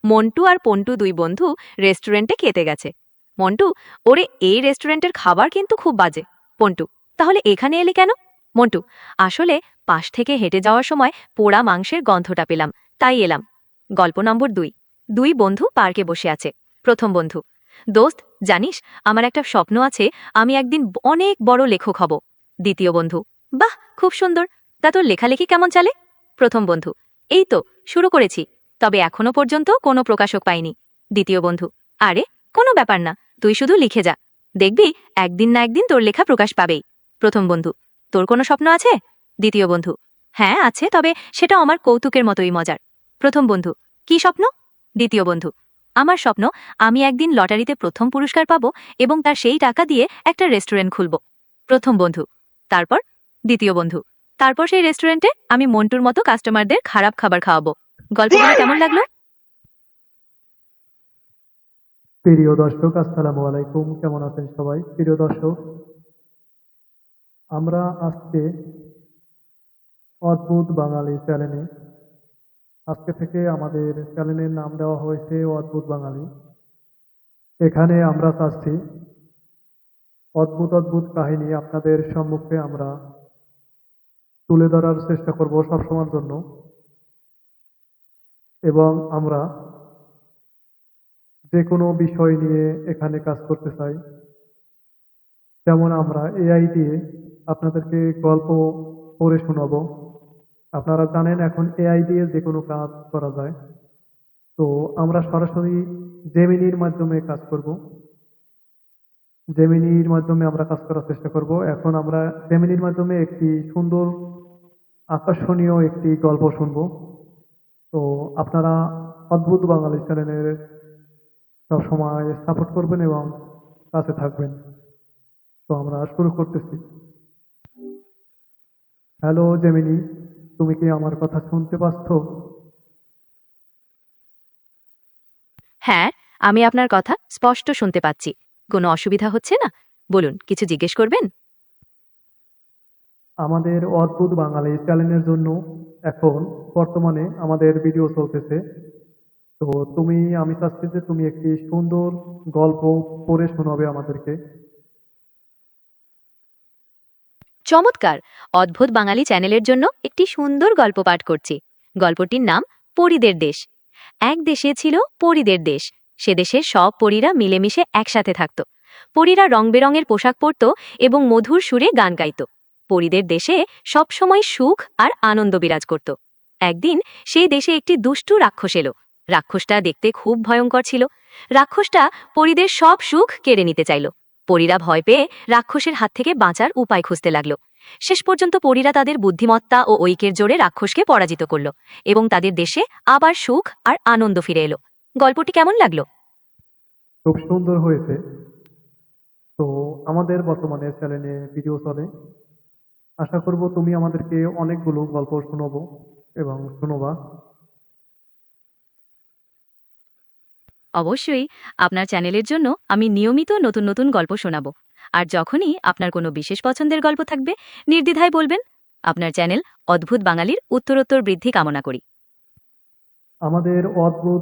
মন্টু আর পন্টু দুই বন্ধু রেস্টুরেন্টে খেতে গেছে। মন্টু, ওরে এই রেস্টুরেন্টের খাবার কিন্তু খুব বাজে। পন্টু, তাহলে এখানে এলি কেন? মন্টু, আসলে পাশ থেকে হেঁটে যাওয়ার সময় পোড়া মাংসের গন্ধটা পেলাম, তাই এলাম। গল্প নম্বর 2। দুই বন্ধু পার্কে বসে আছে। প্রথম বন্ধু: দোস্ত, জানিস আমার একটা স্বপ্ন আছে, আমি একদিন অনেক বড় লেখক হব। দ্বিতীয় বন্ধু: বাহ, খুব সুন্দর, তা তোর লেখালেখি কেমন চলে? প্রথম বন্ধু: এই তো শুরু করেছি, তবে এখনো পর্যন্ত কোনো প্রকাশক পাইনি। দ্বিতীয় বন্ধু: আরে কোনো ব্যাপার না, তুই শুধু লিখে যা, দেখবি একদিন না একদিন তোর লেখা প্রকাশ পাবেই। প্রথম বন্ধু: তোর কোনো স্বপ্ন আছে? দ্বিতীয় বন্ধু: হ্যাঁ আছে, তবে সেটা আমার কৌতুকের মতোই মজার। প্রথম বন্ধু: কি স্বপ্ন? দ্বিতীয় বন্ধু: আমার স্বপ্ন, আমি একদিন লটারিতে প্রথম পুরস্কার পাবো এবং তার সেই টাকা দিয়ে একটা রেস্টুরেন্ট খুলব। প্রথম বন্ধু: তারপর? দ্বিতীয় বন্ধু: তারপর সেই রেস্টুরেন্টে আমি মন্টুর মতো কাস্টমারদের খারাপ খাবার খাওয়াবো। গল্পগুলো কেমন লাগলো? প্রিয় দর্শক, আসসালামু আলাইকুম। কেমন আছেন সবাই? প্রিয় দর্শক, আমরা আজকে অদ্ভুত বাঙালি চ্যানেলে, আজকে থেকে আমাদের চ্যানেলের নাম দেওয়া হয়েছে অদ্ভুত বাঙালি। এখানে আমরা চাচ্ছি অদ্ভুত অদ্ভুত কাহিনী আপনাদের সম্মুখে আমরা তুলে ধরার চেষ্টা করব সবসময়ের জন্য। এবং আমরা যে কোনো বিষয় নিয়ে এখানে কাজ করতে চাই। যেমন আমরা এআই দিয়ে আপনাদেরকে গল্প পড়ে শোনাবো। আপনারা জানেন এখন এআই দিয়ে যে কোনো কাজ করা যায়। তো আমরা সরাসরি জেমিনির মাধ্যমে কাজ করব। জেমিনির মাধ্যমে আমরা কাজ করার চেষ্টা করব। এখন আমরা জেমিনির মাধ্যমে একটি সুন্দর আকর্ষণীয় একটি গল্প শুনবো। তো আপনারা অদ্ভুত বাঙালি চ্যানেলের সবসময় সাপোর্ট করবেন এবং কাছে থাকবেন। তো আমরা শুরু করতেছি। হ্যালো জেমিনি, তুমি কি আমার কথা শুনতে পাচ্ছ? হ্যাঁ, আমি আপনার কথা স্পষ্ট শুনতে পাচ্ছি। কোনো অসুবিধা হচ্ছে না? বলুন, কিছু জিজ্ঞেস করবেন? আমাদের অদ্ভুত বাঙালি চ্যানেলের জন্য এখন বর্তমানে আমাদের ভিডিও চলতেছে। তো আমি চাচ্ছি যে তুমি একটি সুন্দর গল্প পড়ে শোনাবে আমাদেরকে। চমৎকার! অদ্ভুত বাঙালি চ্যানেলের জন্য একটি সুন্দর গল্প পাঠ করছি। গল্পটির নাম পরীদের দেশ। এক দেশে ছিল পরীদের দেশ। সে দেশের সব পরীরা মিলেমিশে একসাথে থাকত। পরীরা রং বেরঙের পোশাক পরত এবং মধুর সুরে গান গাইত। পরীদের দেশে সবসময় সুখ আর আনন্দ বিরাজ করত। একদিন সেই দেশে একটি দুষ্টু রাক্ষস এলো। রাক্ষসটা দেখতে খুব ভয়ঙ্কর ছিল। রাক্ষসটা পরীদের সব সুখ কেড়ে নিতে চাইল। পরীরা ভয় পেয়ে রাক্ষসের হাত থেকে বাঁচার উপায় খুঁজতে লাগল। শেষ পর্যন্ত পরীরা তাদের বুদ্ধিমত্তা ও ঐক্যের জোরে রাক্ষসকে পরাজিত করল এবং তাদের দেশে আবার সুখ আর আনন্দ ফিরে এলো। গল্পটি কেমন লাগলো? খুব সুন্দর হয়েছে। তো আমাদের বর্তমানে চ্যানেলে ভিডিও চলে। আশা করব তুমি আমাদেরকে অনেকগুলো গল্প শোনাবো এবং শোনাবা। অবশ্যই, আপনার চ্যানেলের জন্য আমি নিয়মিত নতুন নতুন গল্প শোনাব। আর যখনই আপনার কোনো বিশেষ পছন্দের গল্প থাকবে, নির্দ্বিধায় বলবেন। আপনার চ্যানেল অদ্ভুত বাঙালির উত্তরোত্তর বৃদ্ধি কামনা করি। আমাদের অদ্ভুত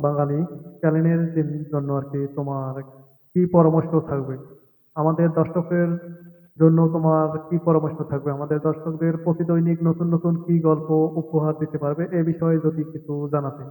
বাঙালি চ্যানেলের জন্য আর কি তোমার কি পরামর্শ থাকবে? আমাদের দর্শকের জন্য তোমার কি পরামর্শ থাকবে? আমাদের দর্শকদের প্রতিদৈনিক নতুন নতুন কি গল্প উপহার দিতে পারবে এ বিষয়ে যদি কিছু জানাতে।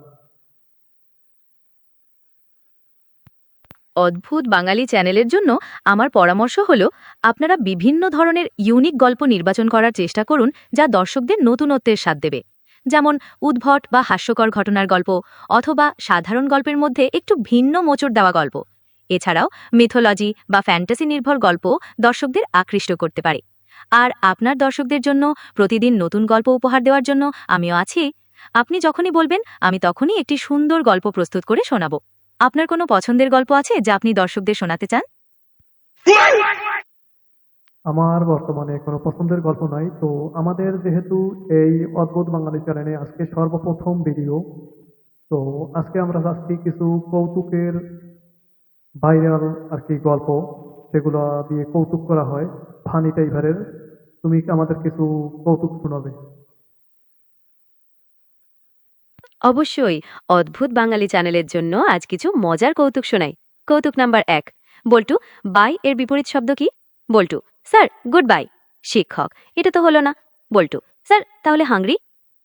অদ্ভুত বাঙালি চ্যানেলের জন্য আমার পরামর্শ হল, আপনারা বিভিন্ন ধরনের ইউনিক গল্প নির্বাচন করার চেষ্টা করুন, যা দর্শকদের নতুনত্বের স্বাদ দেবে। যেমন উদ্ভট বা হাস্যকর ঘটনার গল্প, অথবা সাধারণ গল্পের মধ্যে একটু ভিন্ন মোচড় দেওয়া গল্প। এছাড়াও মিথোলজি বা ফ্যান্টাসি নির্ভর গল্প দর্শকদের আকৃষ্ট করতে পারে। আর আপনার দর্শকদের জন্য প্রতিদিন নতুন গল্প উপহার দেওয়ার জন্য আমিও আছি। আপনি যখনই বলবেন, আমি তখনই একটি সুন্দর গল্প প্রস্তুত করে শোনাব। আপনার কোনো পছন্দের গল্প আছে যা আপনি দর্শকদের শোনাতে চান? আমার বর্তমানে কোনো পছন্দের গল্প নাই। তো আমাদের যেহেতু এই অদ্ভুত বাঙালি চ্যানেলে আজকে সর্বপ্রথম ভিডিও, তো আজকে আমরা যাচ্ছি কিছু কৌতুকের ভাইরাল আর কি গল্প, যেগুলো দিয়ে কৌতুক করা হয়, ফানি টাইপের। তুমি কি আমাদের কিছু কৌতুক শোনাবে? অবশ্যই। অদ্ভুত বাঙালি চ্যানেলের জন্য আজ কিছু মজার কৌতুক শোনাই। কৌতুক নাম্বার ১। বল্টু, বাই এর বিপরীত শব্দ কি? বল্টু, স্যার, গুড বাই। শিক্ষক, এটা তো হলো না। বল্টু, স্যার, তাহলে হাংরি?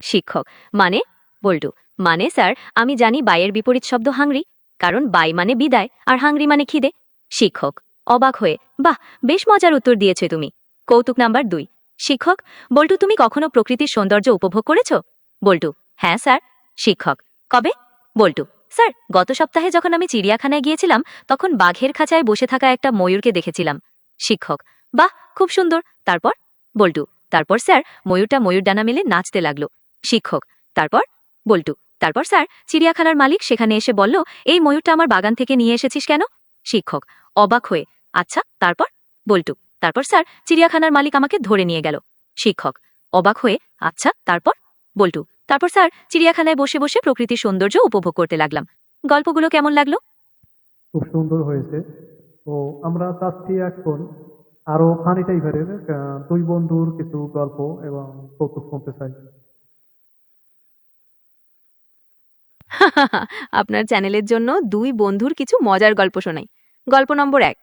শিক্ষক, মানে? বল্টু, মানে স্যার, আমি জানি বাইয়ের বিপরীত শব্দ হাংরি, কারণ বাই মানে বিদায় আর হাংরি মানে খিদে। শিক্ষক, অবাক হয়ে, বাহ, বেশ মজার উত্তর দিয়েছে তুমি। কৌতুক নাম্বার ২। শিক্ষক, বল্টু, তুমি কখনো প্রকৃতির সৌন্দর্য উপভোগ করেছো? বল্টু, হ্যাঁ স্যার। শিক্ষক, কবে? বল্টু, স্যার, গত সপ্তাহে যখন আমি চিড়িয়াখানায় গিয়েছিলাম তখন বাঘের খাঁচায় বসে থাকা একটা ময়ূরকে দেখেছিলাম। শিক্ষক, বাহ, খুব সুন্দর। তারপর? বল্টু, তারপর স্যার, ময়ূরটা ময়ূর ডানা মেলে নাচতে লাগলো। শিক্ষক, তারপর? বল্টু, তারপর স্যার, চিড়িয়াখানার মালিক সেখানে এসে বলল, এই ময়ূরটা আমার বাগান থেকে নিয়ে এসেছিস কেন? শিক্ষক, অবাক হয়ে, আচ্ছা, তারপর? বল্টু, তারপর স্যার, চিড়িয়াখানার মালিক আমাকে ধরে নিয়ে গেল। শিক্ষক, অবাক হয়ে, আচ্ছা, তারপর? বল্টু, তারপর স্যার, চিড়িয়াখানায় বসে বসে প্রকৃতির সৌন্দর্য উপভোগ করতে লাগলাম। গল্পগুলো কেমন লাগলো? খুব সুন্দর হয়েছে। তো আমরা চাচ্ছি এখন আরো ফানি টাইপের দুই বন্ধুর কিছু গল্প এবং কৌতুক শুনতে চাই। আপনার চ্যানেলের জন্য দুই বন্ধুর কিছু মজার গল্প শোনাই। গল্প নম্বর ১।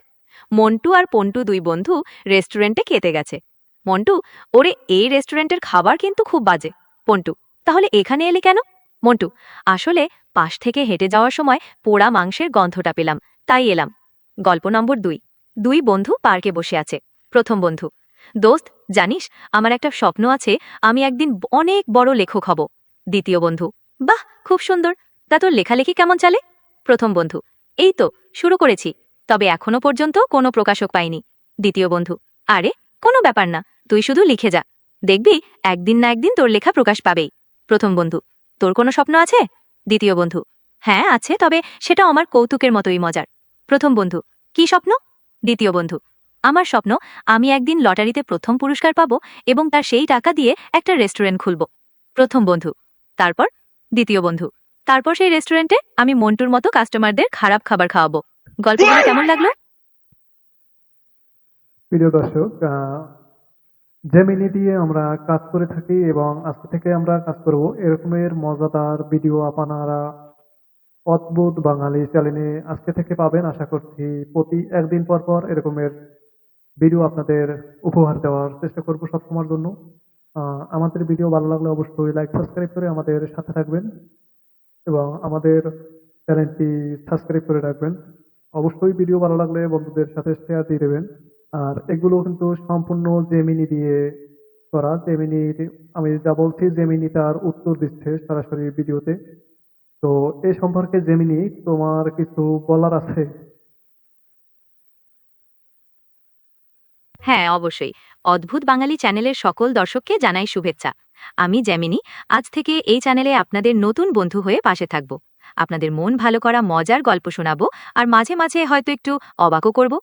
মন্টু আর পন্টু দুই বন্ধু রেস্টুরেন্টে খেতে গেছে। মন্টু, ওরে, এই রেস্টুরেন্টের খাবার কিন্তু খুব বাজে। পন্টু, তাহলে এখানে এলি কেন? মন্টু, আসলে পাশ থেকে হেঁটে যাওয়ার সময় পোড়া মাংসের গন্ধটা পেলাম, তাই এলাম। গল্প নম্বর ২। দুই বন্ধু পার্কে বসে আছে। প্রথম বন্ধু, দোস্ত, জানিস, আমার একটা স্বপ্ন আছে, আমি একদিন অনেক বড় লেখক হব। দ্বিতীয় বন্ধু, বাহ, খুব সুন্দর। তা তোর লেখালেখি কেমন চলে? প্রথম বন্ধু, এই তো শুরু করেছি, তবে এখনো পর্যন্ত কোনো প্রকাশক পাইনি। দ্বিতীয় বন্ধু, আরে, কোনো ব্যাপার না, তুই শুধু লিখে যা, দেখবি একদিন না একদিন তোর লেখা প্রকাশ পাবেই। প্রথম বন্ধু, তোর কোনো স্বপ্ন আছে? দ্বিতীয় বন্ধু, হ্যাঁ আছে, তবে সেটা আমার কৌতুকের মতোই মজার। প্রথম বন্ধু, কি স্বপ্ন? দ্বিতীয় বন্ধু, আমার স্বপ্ন, আমি একদিন লটারিতে প্রথম পুরস্কার পাবো এবং তার সেই টাকা দিয়ে একটা রেস্টুরেন্ট খুলব। প্রথম বন্ধু, তারপর? দ্বিতীয় বন্ধু, তারপর সেই রেস্টুরেন্টে আমি মন্টুর মতো কাস্টমারদের খারাপ খাবার খাওয়াবো। গল্পগুলো কেমন লাগলো? প্রিয় দর্শক, জেমিনি দিয়ে আমরা কাজ করে থাকি এবং আজকে থেকে আমরা কাজ করব এরকমের মজাদার ভিডিও আপনারা অদ্ভুত বাঙালি চ্যানেলে আজকে থেকে পাবেন। আশা করছি প্রতি একদিন পর পর এরকমের ভিডিও আপনাদের উপহার দেওয়ার চেষ্টা করব সবসময়ের জন্য। আমাদের ভিডিও ভালো লাগলে অবশ্যই লাইক সাবস্ক্রাইব করে আমাদের সাথে থাকবেন এবং আমাদের চ্যানেলটি সাবস্ক্রাইব করে রাখবেন। অবশ্যই ভিডিও ভালো লাগলে বন্ধুদের সাথে শেয়ার দিয়ে দেবেন। আর এগুলো কিন্তু সম্পূর্ণ জেমিনি দিয়ে করা। জেমিনির আমি যা বলছি জেমিনি তার উত্তর দিচ্ছে সরাসরি ভিডিওতে। তো এ সম্পর্কে জেমিনি তোমার কিছু বলার আছে? হ্যাঁ, অবশ্যই। অদ্ভুত বাঙালি চ্যানেলের সকল দর্শককে জানাই শুভেচ্ছা। আমি জ্যামিনি, আজ থেকে এই চ্যানেলে আপনাদের নতুন বন্ধু হয়ে পাশে থাকব। আপনাদের মন ভালো করা মজার গল্প শোনাবো আর মাঝে মাঝে হয়তো একটু অবাকও করব।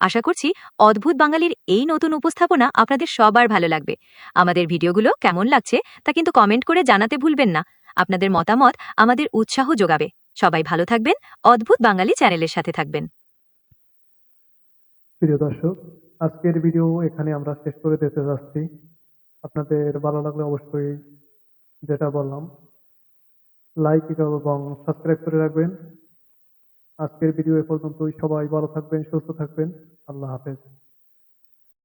আশা করছি অদ্ভুত বাঙালির এই নতুন উপস্থাপনা আপনাদের সবার ভালো লাগবে। আমাদের ভিডিওগুলো কেমন লাগছে তা কিন্তু কমেন্ট করে জানাতে ভুলবেন না। আপনাদের মতামত আমাদের উৎসাহ যোগাবে। সবাই ভালো থাকবেন, অদ্ভুত বাঙালি চ্যানেলের সাথে থাকবেন। প্রিয় দর্শক, আজকের ভিডিও এখানে আমরা শেষ করে দিতে যাচ্ছি। আপনাদের ভালো লাগলে অবশ্যই যেটা বললাম লাইক এবং সাবস্ক্রাইব করে রাখবেন। আজকের ভিডিও এ পর্যন্তই। সবাই ভালো থাকবেন, সুস্থ থাকবেন। আল্লাহ হাফেজ।